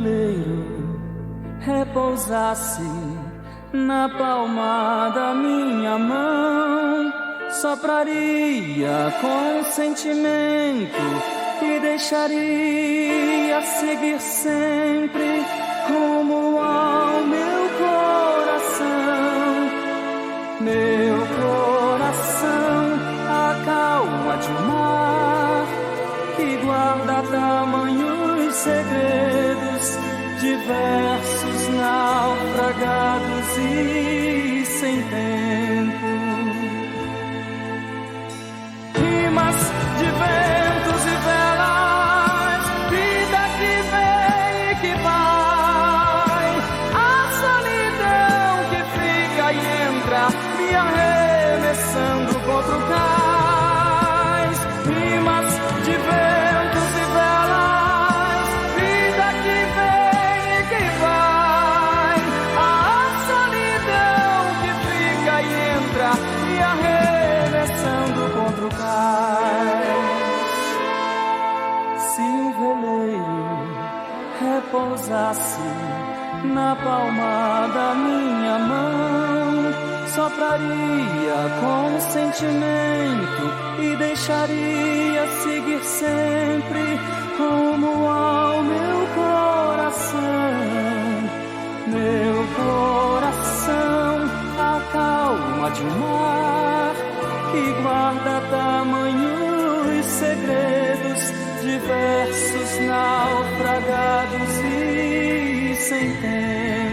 veleiro repousasse na palma da minha mão, sopraria com sentimento e deixaria seguir sempre rumo ao meu coração. Meu coração, a calma de um mar que guarda tamanhos segredos, diversos, naufragados e sem tempo. Rimas de ventos e velas, vida que vem e que vai, a solidão que fica e entra, me arremessando contra o cais. Rimas de ventos e velas, vida que vem e que vai, a solidão que fica e entra, me arremessando contra o cais. Se o veleiro repousasse na palma da minha mão, sopraria com sentimento e deixaria seguir sempre rumo ao meu coração. Meu coração, a calma de um mar que guarda tamanhos segredos, diversos, naufragados e sem tempo.